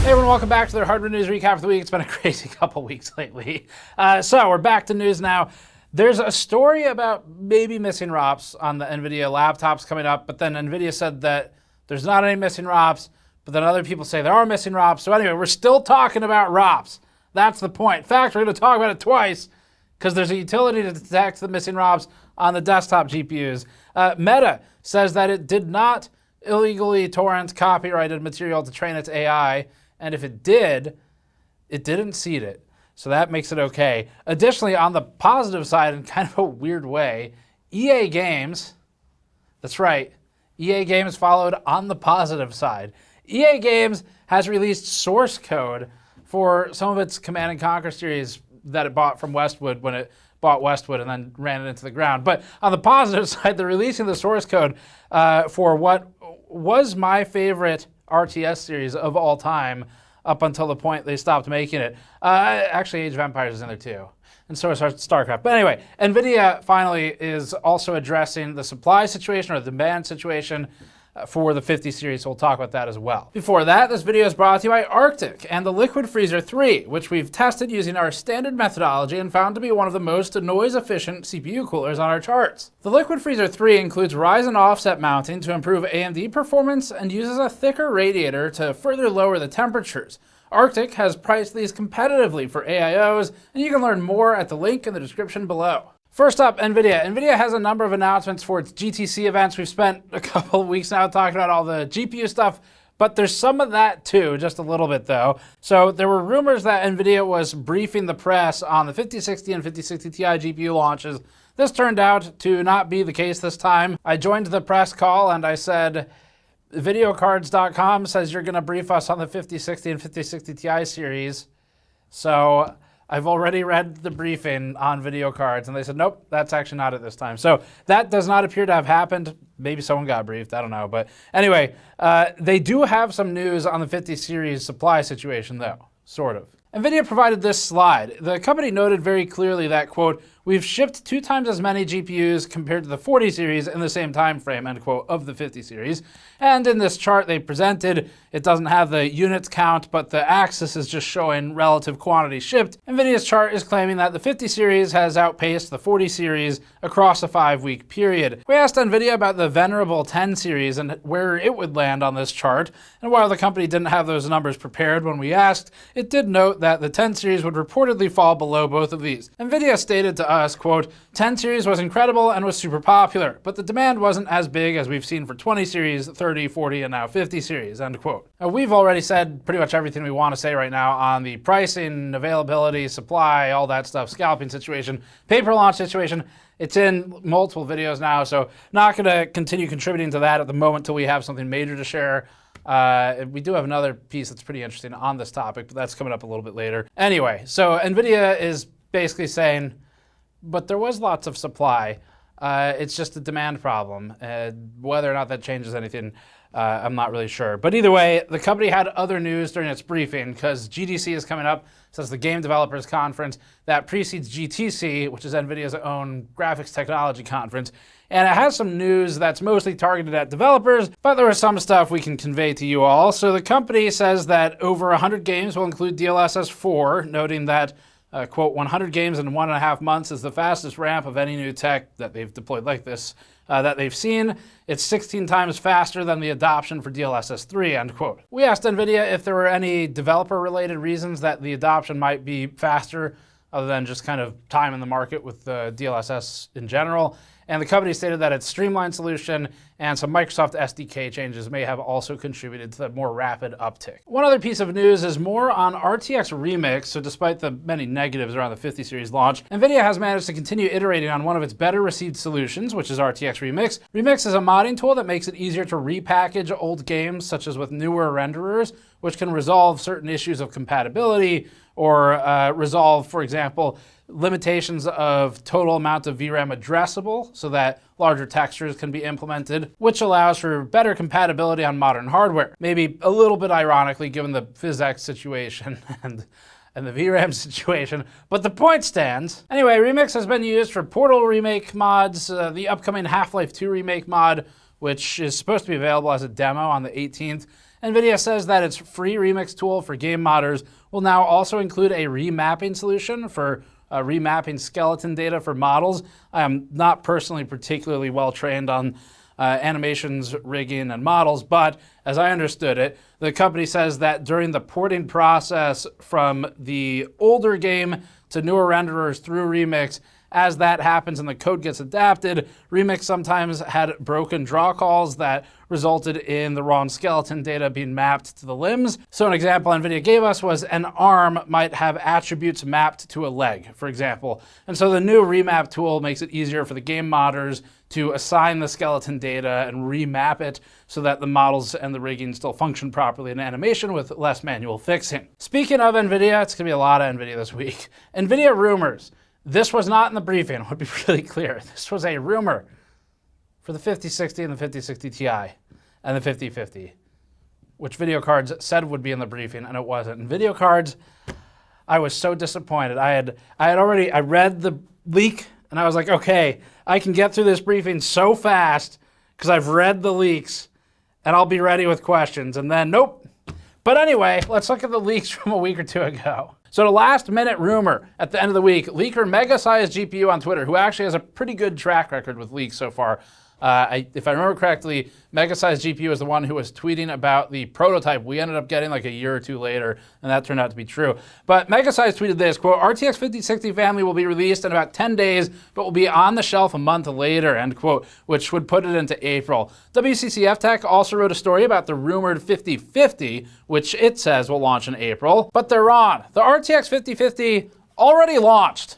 Hey everyone, welcome back to their hardware news recap of the week. It's been a crazy couple weeks lately. So we're back to news now. There's a story about maybe missing ROPs on the NVIDIA laptops coming up, but then NVIDIA said that there's not any missing ROPs, but then other people say there are missing ROPs. So anyway, we're still talking about ROPs. That's the point. In fact, we're going to talk about it twice because there's a utility to detect the missing ROPs on the desktop GPUs. Meta says that it did not illegally torrent copyrighted material to train its AI, and if it did, it didn't seed it. So that makes it okay. Additionally, on the positive side, in kind of a weird way, EA Games, that's right, EA Games followed on the positive side. EA Games has released source code for some of its Command & Conquer series that it bought from Westwood when it bought Westwood and then ran it into the ground. But on the positive side, they're releasing the source code for what was my favorite RTS series of all time up until the point they stopped making it. Actually, Age of Empires is in there too. And so is StarCraft. But anyway, NVIDIA finally is also addressing the supply situation or the demand situation for the 50 series, so we'll talk about that as well. Before that, this video is brought to you by Arctic and the Liquid Freezer 3, which we've tested using our standard methodology and found to be one of the most noise-efficient CPU coolers on our charts. The Liquid Freezer 3 includes Ryzen offset mounting to improve AMD performance and uses a thicker radiator to further lower the temperatures. Arctic has priced these competitively for AIOs, and you can learn more at the link in the description below. First up, NVIDIA. NVIDIA has a number of announcements for its GTC events. We've spent a couple of weeks now talking about all the GPU stuff, but there's some of that too, just a little bit though. So there were rumors that NVIDIA was briefing the press on the 5060 and 5060 Ti GPU launches. This turned out to not be the case this time. I joined the press call and I said, videocards.com says you're gonna brief us on the 5060 and 5060 Ti series. So I've already read the briefing on video cards, and they said, nope, that's actually not it this time. So that does not appear to have happened. Maybe someone got briefed, I don't know. But anyway, they do have some news on the 50 series supply situation, though, sort of. NVIDIA provided this slide. The company noted very clearly that, quote, we've shipped 2 times as many GPUs compared to the 40 series in the same time frame, end quote, of the 50 series. And in this chart they presented, it doesn't have the units count, but the axis is just showing relative quantity shipped. NVIDIA's chart is claiming that the 50 series has outpaced the 40 series across a 5-week period. We asked NVIDIA about the venerable 10 series and where it would land on this chart. And while the company didn't have those numbers prepared when we asked, it did note that the 10 series would reportedly fall below both of these. NVIDIA stated to us, quote, 10 series was incredible and was super popular, but the demand wasn't as big as we've seen for 20 series, 30, 40, and now 50 series, end quote. Now, we've already said pretty much everything we want to say right now on the pricing, availability, supply, all that stuff, scalping situation, paper launch situation. It's in multiple videos now, so not going to continue contributing to that at the moment till we have something major to share. We do have another piece that's pretty interesting on this topic, but that's coming up a little bit later. Anyway, so NVIDIA is basically saying, but there was lots of supply. It's just a demand problem. Whether or not that changes anything, I'm not really sure. But either way, the company had other news during its briefing because GDC is coming up. So it's the Game Developers Conference that precedes GTC, which is NVIDIA's own graphics technology conference. And it has some news that's mostly targeted at developers, but there is some stuff we can convey to you all. So the company says that over 100 games will include DLSS 4, noting that quote, 100 games in 1.5 months is the fastest ramp of any new tech that they've deployed like this that they've seen. It's 16 times faster than the adoption for DLSS 3, end quote. We asked NVIDIA if there were any developer-related reasons that the adoption might be faster other than just kind of time in the market with the DLSS in general. And the company stated that its streamlined solution and some Microsoft SDK changes may have also contributed to the more rapid uptick. One other piece of news is more on RTX Remix. So despite the many negatives around the 50 series launch, NVIDIA has managed to continue iterating on one of its better received solutions, which is RTX Remix. Remix is a modding tool that makes it easier to repackage old games, such as with newer renderers, which can resolve certain issues of compatibility or resolve, for example, limitations of total amount of VRAM addressable so that larger textures can be implemented, which allows for better compatibility on modern hardware. Maybe a little bit ironically given the PhysX situation and the VRAM situation, but the point stands. Anyway, Remix has been used for Portal remake mods, the upcoming Half-Life 2 remake mod, which is supposed to be available as a demo on the 18th, NVIDIA says that its free remix tool for game modders will now also include a remapping solution for remapping skeleton data for models. I am not personally particularly well trained on animations, rigging, and models, but as I understood it, the company says that during the porting process from the older game to newer renderers through Remix, as that happens and the code gets adapted, Remix sometimes had broken draw calls that resulted in the wrong skeleton data being mapped to the limbs. So an example NVIDIA gave us was an arm might have attributes mapped to a leg, for example. And so the new remap tool makes it easier for the game modders to assign the skeleton data and remap it so that the models and the rigging still function properly in animation with less manual fixing. Speaking of NVIDIA, it's gonna be a lot of NVIDIA this week. NVIDIA rumors. This was not in the briefing, I want to be really clear. This was a rumor for the 5060 and the 5060 Ti and the 5050, which video cards said would be in the briefing, and it wasn't. And video cards, I was so disappointed. I read the leak, and I was like, okay, I can get through this briefing so fast because I've read the leaks, and I'll be ready with questions. And then, nope. But anyway, let's look at the leaks from a week or two ago. So the last minute rumor at the end of the week, leaker Mega-Sized GPU on Twitter, who actually has a pretty good track record with leaks so far. If I remember correctly, Mega-Sized GPU is the one who was tweeting about the prototype we ended up getting like a year or two later, and that turned out to be true. But Mega-Sized tweeted this, quote, RTX 5060 family will be released in about 10 days, but will be on the shelf a month later, end quote, which would put it into April. WCCF Tech also wrote a story about the rumored 5050, which it says will launch in April, but they're wrong. The RTX 5050 already launched.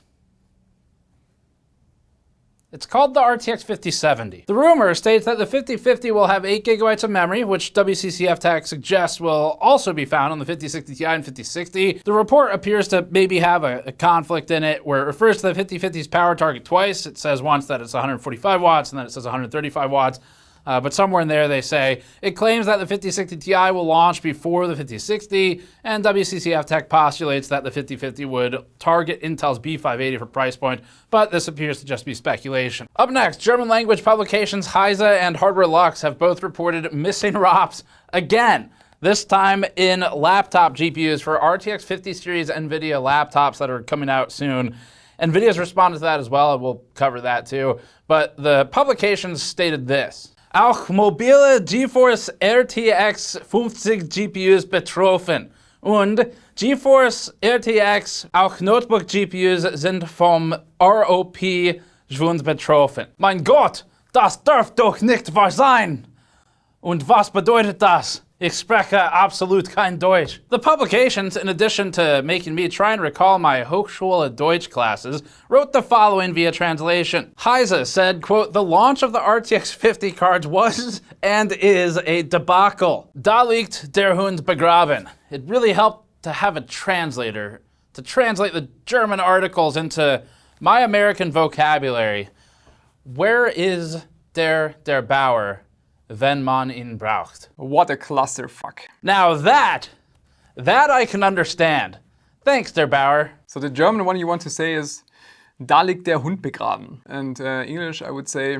It's called the RTX 5070. The rumor states that the 5050 will have 8 gigabytes of memory, which WCCF Tech suggests will also be found on the 5060 Ti and 5060. The report appears to maybe have a conflict in it where it refers to the 5050's power target twice. It says once that it's 145 watts and then it says 135 watts. But somewhere in there they say, it claims that the 5060 Ti will launch before the 5060, and WCCF Tech postulates that the 5050 would target Intel's B580 for price point, but this appears to just be speculation. Up next, German language publications Heise and Hardware Lux have both reported missing ROPs again. This time in laptop GPUs for RTX 50 series NVIDIA laptops that are coming out soon. NVIDIA's responded to that as well, and we'll cover that too. But the publications stated this. Auch mobile GeForce RTX 50 GPUs betroffen. Und GeForce RTX, auch Notebook GPUs sind vom ROP-Schwund betroffen. Mein Gott, das darf doch nicht wahr sein. Und was bedeutet das? Ich spreche absolut kein Deutsch. The publications, in addition to making me try and recall my Hochschule Deutsch classes, wrote the following via translation. Heise said, quote, the launch of the RTX 50 cards was and is a debacle. Da liegt der Hund begraben. It really helped to have a translator to translate the German articles into my American vocabulary. Where is der Bauer? Wenn man ihn braucht. What a clusterfuck. Now that I can understand. Thanks, der Bauer. So the German one you want to say is, da liegt der Hund begraben. And English, I would say,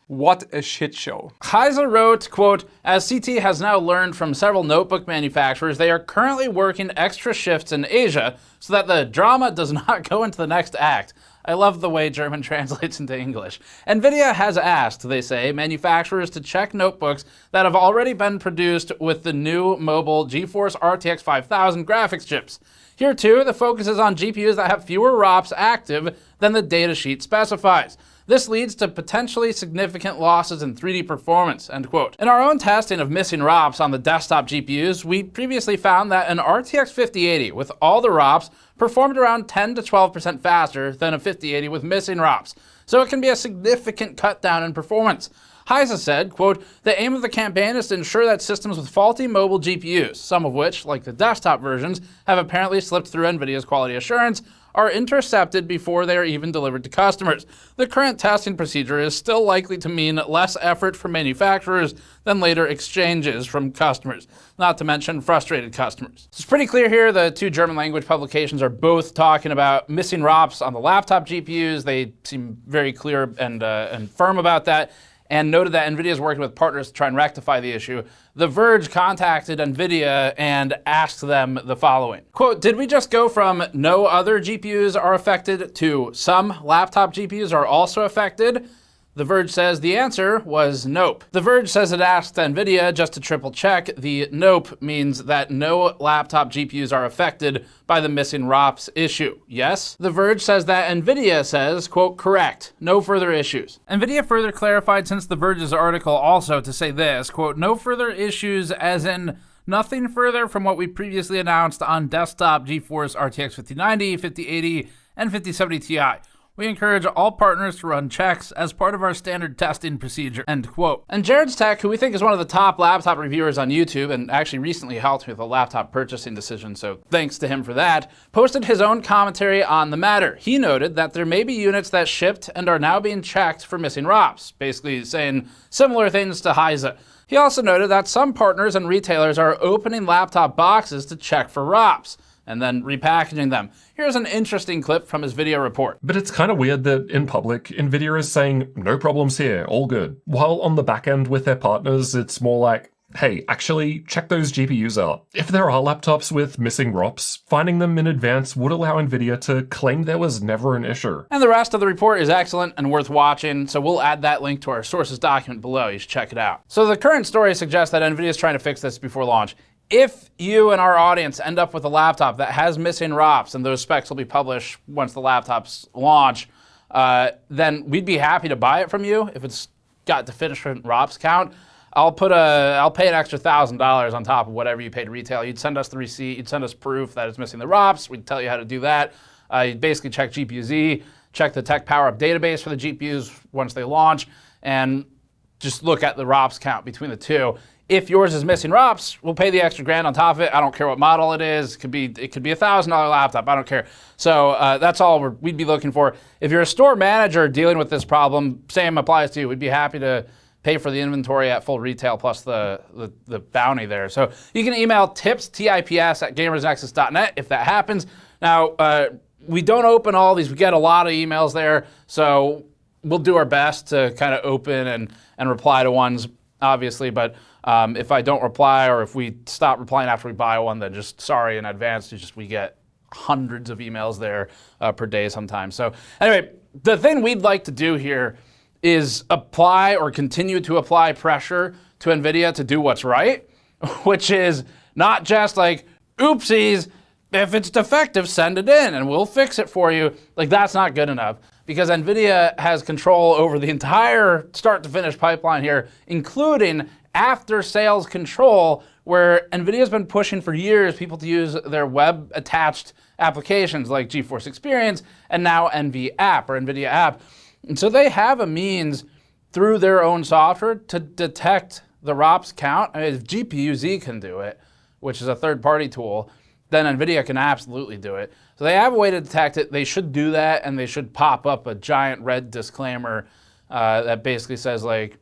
what a shit show. Heise wrote, quote, as CT has now learned from several notebook manufacturers, they are currently working extra shifts in Asia so that the drama does not go into the next act. I love the way German translates into English. NVIDIA has asked, they say, manufacturers to check notebooks that have already been produced with the new mobile GeForce RTX 5000 graphics chips. Here too, the focus is on GPUs that have fewer ROPs active than the datasheet specifies. This leads to potentially significant losses in 3D performance, end quote. In our own testing of missing ROPs on the desktop GPUs, we previously found that an RTX 5080 with all the ROPs performed around 10 to 12% faster than a 5080 with missing ROPs. So it can be a significant cut down in performance. Heise said, quote, the aim of the campaign is to ensure that systems with faulty mobile GPUs, some of which, like the desktop versions, have apparently slipped through NVIDIA's quality assurance, are intercepted before they are even delivered to customers. The current testing procedure is still likely to mean less effort from manufacturers than later exchanges from customers, not to mention frustrated customers. It's pretty clear here the two German language publications are both talking about missing ROPs on the laptop GPUs. They seem very clear and firm about that. and noted that NVIDIA is working with partners to try and rectify the issue. The Verge contacted NVIDIA and asked them the following. Quote, did we just go from no other GPUs are affected to some laptop GPUs are also affected? The Verge says the answer was nope. The Verge says it asked NVIDIA just to triple check. The nope means that no laptop GPUs are affected by the missing ROPS issue. Yes? The Verge says that NVIDIA says, quote, correct, no further issues. NVIDIA further clarified since The Verge's article also to say this, quote, no further issues as in nothing further from what we previously announced on desktop GeForce RTX 5090, 5080, and 5070 Ti. We encourage all partners to run checks as part of our standard testing procedure, end quote. And Jared's Tech, who we think is one of the top laptop reviewers on YouTube and actually recently helped me with a laptop purchasing decision, so thanks to him for that, posted his own commentary on the matter. He noted that there may be units that shipped and are now being checked for missing ROPS, basically saying similar things to Hyza. He also noted that some partners and retailers are opening laptop boxes to check for ROPS and then repackaging them. Here's an interesting clip from his video report. But it's kind of weird that in public, NVIDIA is saying, no problems here, all good. While on the back end with their partners, it's more like, hey, actually, check those GPUs out. If there are laptops with missing ROPS, finding them in advance would allow NVIDIA to claim there was never an issue. And the rest of the report is excellent and worth watching, so we'll add that link to our sources document below. You should check it out. So the current story suggests that NVIDIA is trying to fix this before launch. If you and our audience end up with a laptop that has missing ROPS, and those specs will be published once the laptops launch, then we'd be happy to buy it from you if it's got deficient ROPS count. I'll pay an extra $1,000 on top of whatever you paid retail. You'd send us the receipt, you'd send us proof that it's missing the ROPS, we'd tell you how to do that. You'd basically check GPU-Z, check the Tech PowerUp database for the GPUs once they launch, and just look at the ROPS count between the two. If yours is missing ROPS, we'll pay the extra grand on top of it. I don't care what model it is. It could be a $1,000 laptop. I don't care. So that's all we'd be looking for. If you're a store manager dealing with this problem, same applies to you. We'd be happy to pay for the inventory at full retail plus the bounty there. So you can email tips at gamersnexus.net if that happens. Now, we don't open all these. We get a lot of emails there. So we'll do our best to kind of open and reply to ones, obviously. But if I don't reply or if we stop replying after we buy one, then just sorry in advance. We get hundreds of emails there per day sometimes. So anyway, the thing we'd like to do here is apply or continue to apply pressure to NVIDIA to do what's right, which is not just like, oopsies, if it's defective, send it in and we'll fix it for you. Like, that's not good enough, because NVIDIA has control over the entire start to finish pipeline here, including after sales control, where NVIDIA's been pushing for years people to use their web attached applications like GeForce Experience and now NV app or NVIDIA app. And so they have a means through their own software to detect the ROPS count. I mean, if GPU-Z can do it, which is a third-party tool, then NVIDIA can absolutely do it. So they have a way to detect it. They should do that, and they should pop up a giant red disclaimer that basically says, like,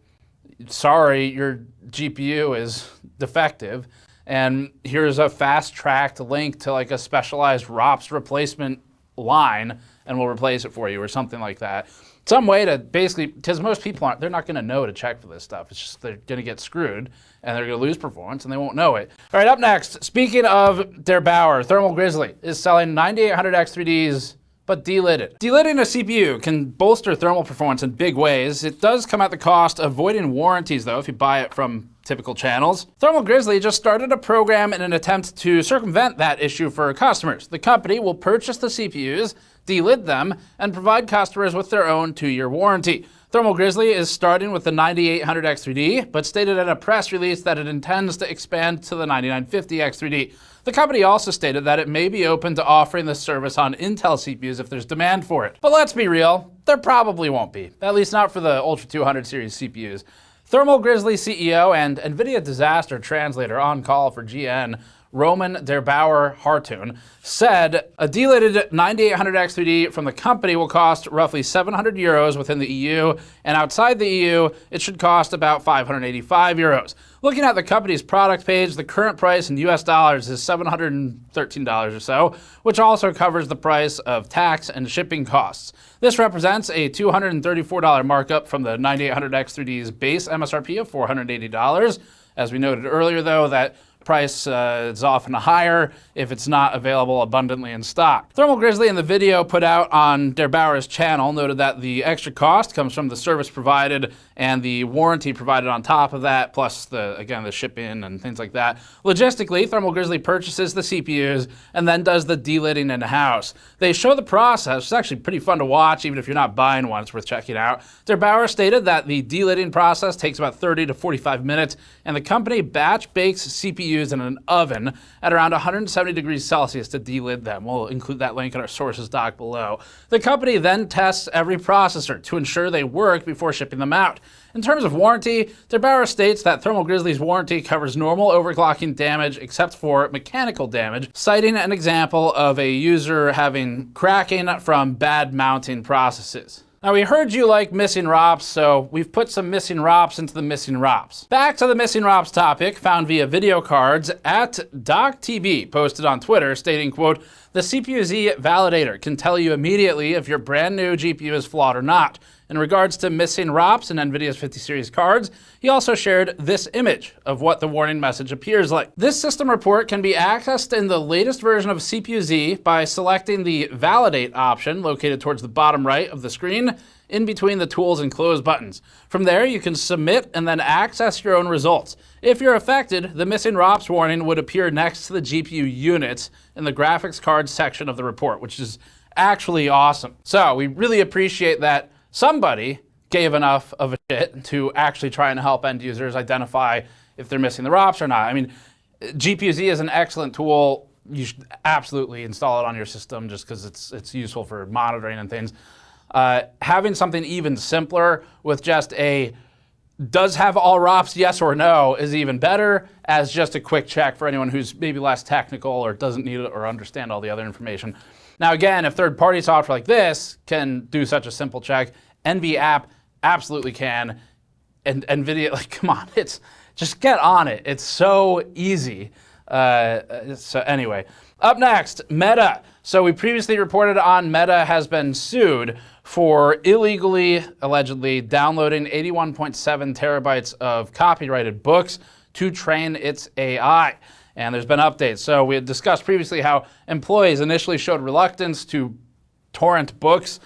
sorry, your GPU is defective, and here's a fast-tracked link to like a specialized ROPS replacement line, and we'll replace it for you, or something like that. Some way to basically, because most people they're not going to know to check for this stuff. It's just they're going to get screwed, and they're going to lose performance, and they won't know it. All right, up next, speaking of Der Bauer, Thermal Grizzly is selling 9800X 3Ds, but delidded. Delidding a CPU can bolster thermal performance in big ways. It does come at the cost of avoiding warranties, though, if you buy it from typical channels. Thermal Grizzly just started a program in an attempt to circumvent that issue for customers. The company will purchase the CPUs, delid them, and provide customers with their own 2-year warranty. Thermal Grizzly is starting with the 9800X 3D, but stated in a press release that it intends to expand to the 9950X 3D. The company also stated that it may be open to offering this service on Intel CPUs if there's demand for it. But let's be real, there probably won't be, at least not for the Ultra 200 series CPUs. Thermal Grizzly CEO and NVIDIA disaster translator on call for GN, Roman Der Bauer Hartun, said a delidded 9800X 3D from the company will cost roughly 700 euros within the EU, and outside the EU, it should cost about 585 euros. Looking at the company's product page, the current price in US dollars is $713 or so, which also covers the price of tax and shipping costs. This represents a $234 markup from the 9800X3D's base MSRP of $480. As we noted earlier, though, that price is often higher if it's not available abundantly in stock. Thermal Grizzly in the video put out on Der Bauer's channel noted that the extra cost comes from the service provided and the warranty provided on top of that, plus the shipping and things like that. Logistically, Thermal Grizzly purchases the CPUs and then does the delidding in-house. They show the process. It's actually pretty fun to watch, even if you're not buying one. It's worth checking out. Der Bauer stated that the delidding process takes about 30 to 45 minutes, and the company batch bakes CPUs in an oven at around 170 degrees Celsius to delid them. We'll include that link in our sources doc below. The company then tests every processor to ensure they work before shipping them out. In terms of warranty, Der Bauer states that Thermal Grizzly's warranty covers normal overclocking damage except for mechanical damage, citing an example of a user having cracking from bad mounting processes. Now, we heard you like missing ROPs, so we've put some missing ROPs into the missing ROPs. Back to the missing ROPs topic, found via video cards at DocTB, posted on Twitter, stating, quote, "The CPU-Z validator can tell you immediately if your brand new GPU is flawed or not. In regards to missing ROPs in NVIDIA's 50 series cards, he also shared this image of what the warning message appears like. This system report can be accessed in the latest version of CPU-Z by selecting the Validate option located towards the bottom right of the screen in between the Tools and Close buttons. From there, you can submit and then access your own results. If you're affected, the missing ROPs warning would appear next to the GPU units in the graphics card section of the report, which is actually awesome. So we really appreciate that somebody gave enough of a shit to actually try and help end users identify if they're missing the ROPs or not. I mean, GPU-Z is an excellent tool. You should absolutely install it on your system just because it's useful for monitoring and things. Having something even simpler with just a does have all ROPs, yes or no, is even better as just a quick check for anyone who's maybe less technical or doesn't need it or understand all the other information. Now again, if third-party software like this can do such a simple check, NV app absolutely can. And NVIDIA, like, come on, just get on it. It's so easy. So anyway, up next, Meta. So we previously reported on Meta has been sued for illegally, allegedly, downloading 81.7 terabytes of copyrighted books to train its AI. And there's been updates. So we had discussed previously how employees initially showed reluctance to torrent books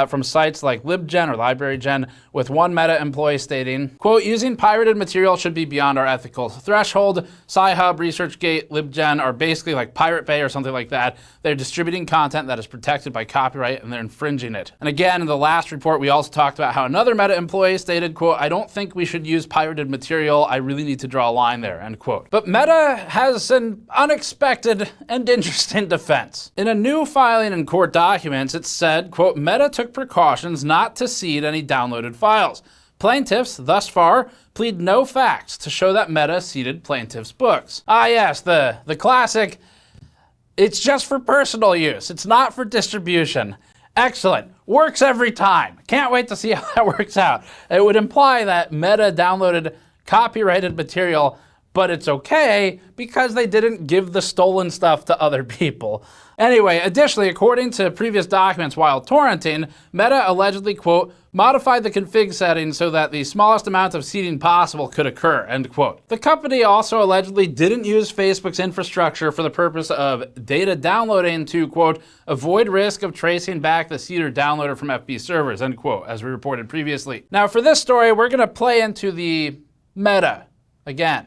from sites like LibGen or LibraryGen, with one Meta employee stating, quote, "Using pirated material should be beyond our ethical threshold. Sci-Hub, ResearchGate, LibGen are basically like Pirate Bay or something like that. They're distributing content that is protected by copyright and they're infringing it." And again, in the last report, we also talked about how another Meta employee stated, quote, "I don't think we should use pirated material. I really need to draw a line there," end quote. But Meta has an unexpected and interesting defense. In a new filing in court documents, it said, quote, "Meta took precautions not to seed any downloaded files. Plaintiffs, thus far, plead no facts to show that Meta seeded plaintiffs' books." Ah yes, the classic, it's just for personal use. It's not for distribution. Excellent. Works every time. Can't wait to see how that works out. It would imply that Meta downloaded copyrighted material, but it's okay because they didn't give the stolen stuff to other people. Anyway, additionally, according to previous documents while torrenting, Meta allegedly, quote, "modified the config settings so that the smallest amount of seeding possible could occur," end quote. The company also allegedly didn't use Facebook's infrastructure for the purpose of data downloading to, quote, "avoid risk of tracing back the seeder downloader from FB servers," end quote, as we reported previously. Now for this story, we're gonna play into the Meta again.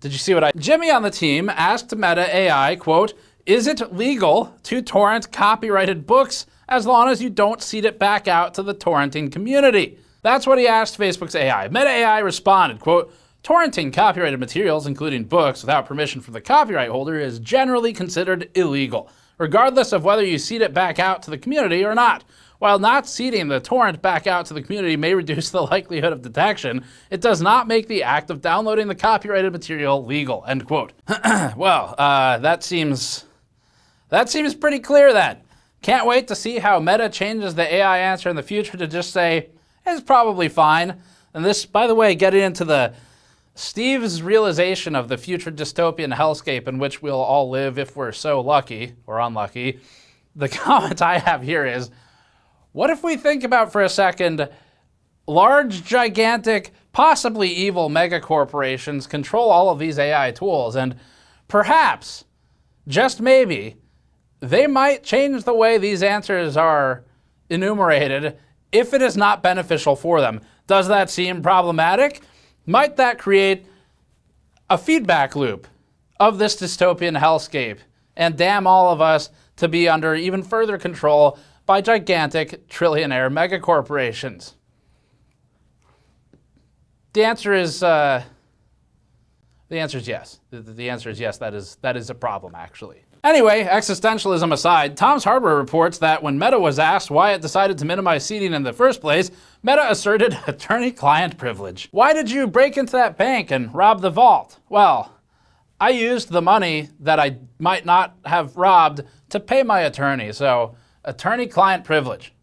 Did you see what Jimmy on the team asked Meta AI, quote, "Is it legal to torrent copyrighted books as long as you don't seed it back out to the torrenting community?" That's what he asked Facebook's AI. Meta AI responded, quote, "Torrenting copyrighted materials, including books, without permission from the copyright holder is generally considered illegal, regardless of whether you seed it back out to the community or not. While not seeding the torrent back out to the community may reduce the likelihood of detection, it does not make the act of downloading the copyrighted material legal," end quote. Well, that seems pretty clear then. Can't wait to see how Meta changes the AI answer in the future to just say, "It's probably fine." And this, by the way, getting into the Steve's realization of the future dystopian hellscape in which we'll all live if we're so lucky or unlucky. The comment I have here is, what if we think about for a second, large, gigantic, possibly evil megacorporations control all of these AI tools, and perhaps, just maybe, they might change the way these answers are enumerated if it is not beneficial for them. Does that seem problematic? Might that create a feedback loop of this dystopian hellscape and damn all of us to be under even further control by gigantic trillionaire megacorporations? The answer is yes. The answer is yes. That is a problem, actually. Anyway, existentialism aside, Tom's Hardware reports that when Meta was asked why it decided to minimize seeding in the first place, Meta asserted attorney-client privilege. Why did you break into that bank and rob the vault? Well, I used the money that I might not have robbed to pay my attorney, so attorney-client privilege.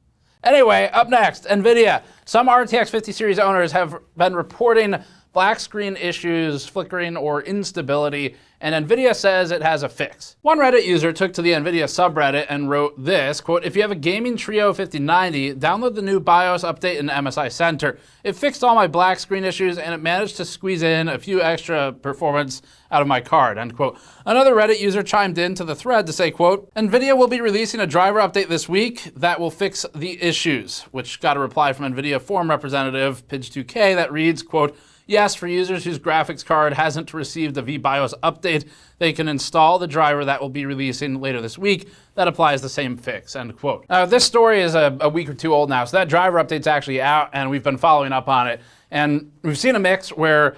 Anyway, up next, NVIDIA. Some RTX 50 series owners have been reporting black screen issues, flickering, or instability, and NVIDIA says it has a fix. One Reddit user took to the NVIDIA subreddit and wrote this, quote, "If you have a gaming Trio 5090, download the new BIOS update in MSI Center. It fixed all my black screen issues and it managed to squeeze in a few extra performance out of my card," end quote. Another Reddit user chimed in to the thread to say, quote, "NVIDIA will be releasing a driver update this week that will fix the issues," which got a reply from NVIDIA forum representative Pidge2K that reads, quote, "Yes, for users whose graphics card hasn't received the VBIOS update, they can install the driver that will be releasing later this week that applies the same fix," end quote. Now, this story is a week or two old now, so that driver update's actually out, and we've been following up on it. And we've seen a mix where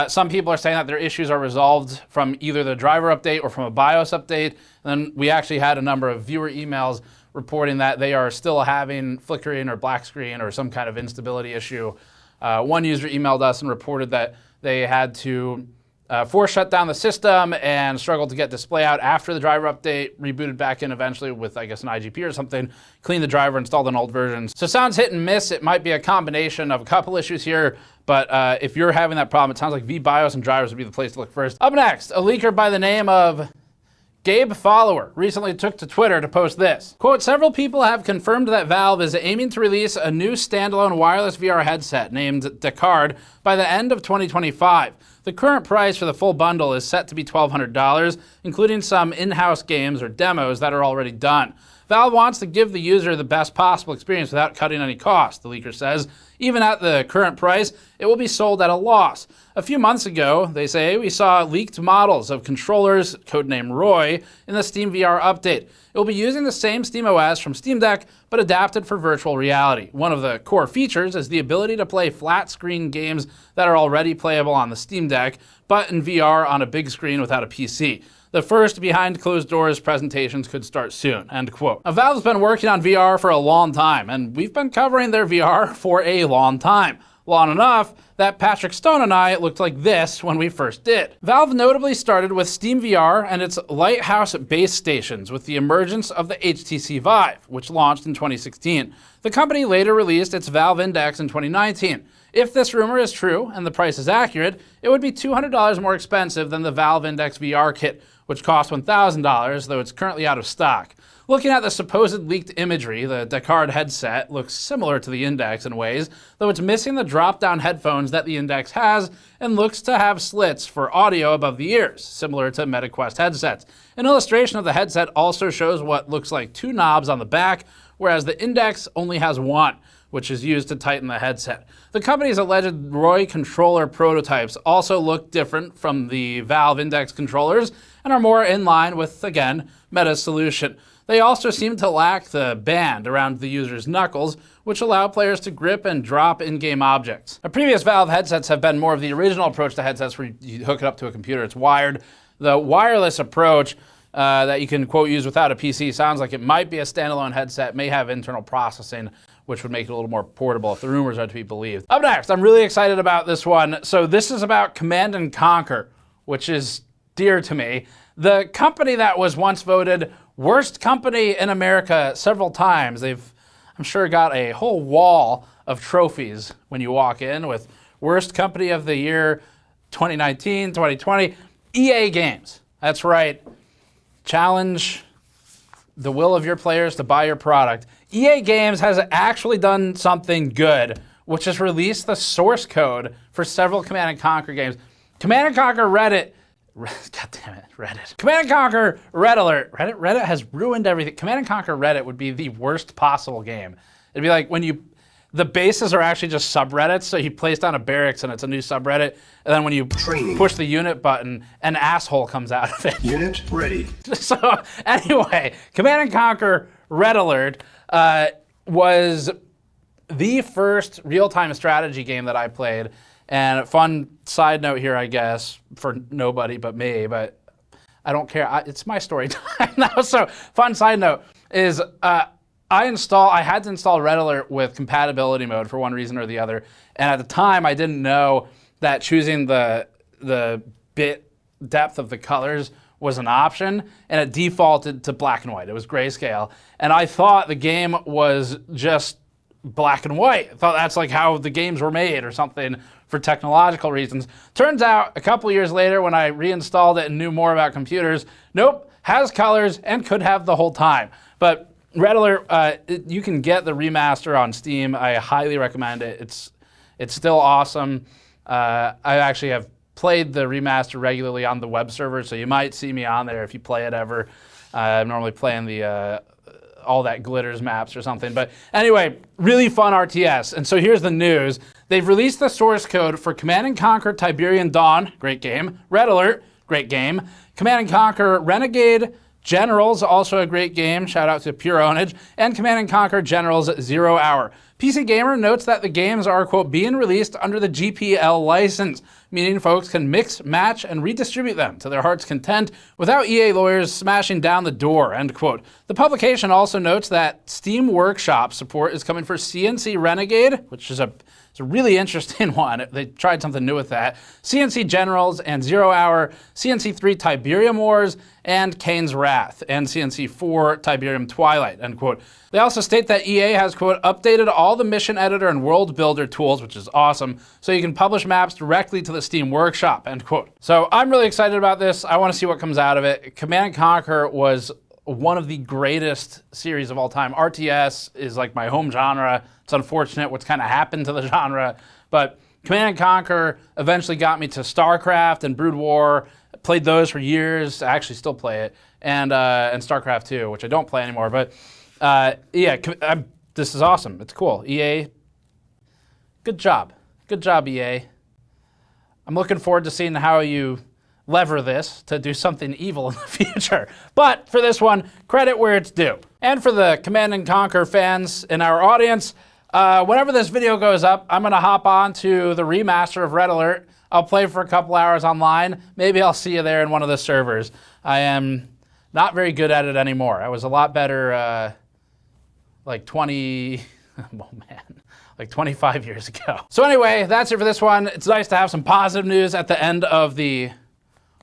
some people are saying that their issues are resolved from either the driver update or from a BIOS update. And then we actually had a number of viewer emails reporting that they are still having flickering or black screen or some kind of instability issue. One user emailed us and reported that they had to force shut down the system and struggled to get display out after the driver update, rebooted back in eventually with, I guess, an IGP or something, cleaned the driver, installed an old version. So sounds hit and miss. It might be a combination of a couple issues here, but if you're having that problem, it sounds like VBIOS and drivers would be the place to look first. Up next, a leaker by the name of Gabe Follower recently took to Twitter to post this. Quote, "Several people have confirmed that Valve is aiming to release a new standalone wireless VR headset named Descartes by the end of 2025. The current price for the full bundle is set to be $1,200, including some in-house games or demos that are already done. Valve wants to give the user the best possible experience without cutting any cost," the leaker says. "Even at the current price, it will be sold at a loss. A few months ago, they say, we saw leaked models of controllers, codename Roy, in the Steam VR update. It will be using the same SteamOS from Steam Deck, but adapted for virtual reality. One of the core features is the ability to play flat-screen games that are already playable on the Steam Deck, but in VR on a big screen without a PC. The first behind closed doors presentations could start soon," end quote. Now, Valve's been working on VR for a long time, and we've been covering their VR for a long time. Long enough that Patrick Stone and I looked like this when we first did. Valve notably started with Steam VR and its Lighthouse base stations with the emergence of the HTC Vive, which launched in 2016. The company later released its Valve Index in 2019. If this rumor is true and the price is accurate, it would be $200 more expensive than the Valve Index VR kit, which costs $1,000, though it's currently out of stock. Looking at the supposed leaked imagery, the Descartes headset looks similar to the Index in ways, though it's missing the drop-down headphones that the Index has and looks to have slits for audio above the ears, similar to MetaQuest headsets. An illustration of the headset also shows what looks like two knobs on the back, whereas the Index only has one, which is used to tighten the headset. The company's alleged Roy controller prototypes also look different from the Valve Index controllers and are more in line with, again, Meta's solution. They also seem to lack the band around the user's knuckles, which allow players to grip and drop in-game objects. Previous Valve headsets have been more of the original approach to headsets where you hook it up to a computer, it's wired. The wireless approach that you can, quote, use without a PC sounds like it might be a standalone headset, may have internal processing, which would make it a little more portable if the rumors are to be believed. Up next, I'm really excited about this one. So this is about Command & Conquer, which is dear to me. The company that was once voted worst company in America several times. They've, I'm sure, got a whole wall of trophies when you walk in with Worst Company of the Year 2019, 2020, EA Games. That's right. Challenge the will of your players to buy your product. EA Games has actually done something good, which has released the source code for several Command & Conquer games. Command & Conquer Reddit, God damn it, Reddit. Command & Conquer Red Alert. Reddit has ruined everything. Command & Conquer Reddit would be the worst possible game. It'd be like when the bases are actually just subreddits, so you place down a barracks and it's a new subreddit, and then when you push the unit button, an asshole comes out of it. Unit ready. So anyway, Command & Conquer Red Alert was the first real-time strategy game that I played. And a fun side note here, I guess, for nobody but me, but I don't care. It's my story time now. So fun side note is I had to install Red Alert with compatibility mode for one reason or the other. And at the time, I didn't know that choosing the bit depth of the colors was an option, and it defaulted to black and white. It was grayscale. And I thought the game was just black and white. I thought that's like how the games were made or something for technological reasons. Turns out, a couple years later, when I reinstalled it and knew more about computers, nope, has colors and could have the whole time. But Red Alert, you can get the remaster on Steam. I highly recommend it. It's still awesome. I actually have played the remaster regularly on the web server, so you might see me on there if you play it ever. I'm normally playing the All That Glitters maps or something. But anyway, really fun RTS. And so here's the news. They've released the source code for Command & Conquer Tiberian Dawn, great game. Red Alert, great game. Command & Conquer Renegade Generals, also a great game. Shout out to Pure Ownage. And Command & Conquer Generals 0 Hour. PC Gamer notes that the games are, quote, being released under the GPL license, meaning folks can mix, match, and redistribute them to their heart's content without EA lawyers smashing down the door, end quote. The publication also notes that Steam Workshop support is coming for CNC Renegade, which is a really interesting one. They tried something new with that. CNC Generals and 0 Hour, CNC 3 Tiberium Wars, and Kane's Wrath, and CNC 4 Tiberium Twilight, end quote. They also state that EA has, quote, updated all the mission editor and world builder tools, which is awesome, so you can publish maps directly to the Steam Workshop, end quote. So I'm really excited about this. I want to see what comes out of it. Command & Conquer was one of the greatest series of all time. RTS is like my home genre. It's unfortunate what's kind of happened to the genre, but Command & Conquer eventually got me to StarCraft and Brood War. Played those for years. I actually still play it, and StarCraft 2, which I don't play anymore. But yeah, this is awesome. It's cool. EA, good job. Good job, EA. I'm looking forward to seeing how you lever this to do something evil in the future. But for this one, credit where it's due. And for the Command & Conquer fans in our audience, whenever this video goes up, I'm going to hop on to the remaster of Red Alert. I'll play for a couple hours online. Maybe I'll see you there in one of the servers. I am not very good at it anymore. I was a lot better like 25 years ago. So anyway, that's it for this one. It's nice to have some positive news at the end of the,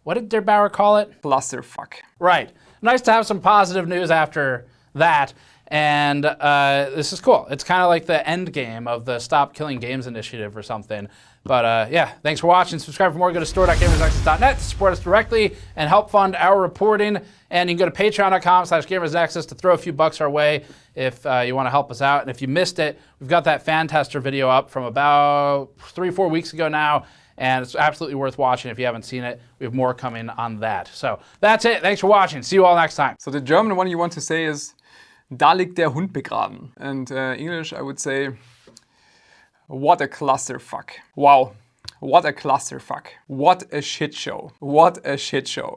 what did Der Bauer call it? Clusterfuck. Right. Nice to have some positive news after that. And this is cool. It's kind of like the end game of the Stop Killing Games initiative or something. But yeah, thanks for watching. Subscribe for more. Go to store.gamersnexus.net to support us directly and help fund our reporting. And you can go to patreon.com/gamersnexus to throw a few bucks our way if you want to help us out. And if you missed it, we've got that fan tester video up from about 3-4 weeks ago now. And it's absolutely worth watching if you haven't seen it. We have more coming on that. So that's it. Thanks for watching. See you all next time. So the German one you want to say is, da liegt der Hund begraben. And English, I would say, what a clusterfuck. Wow. What a clusterfuck. What a shit show. What a shit show.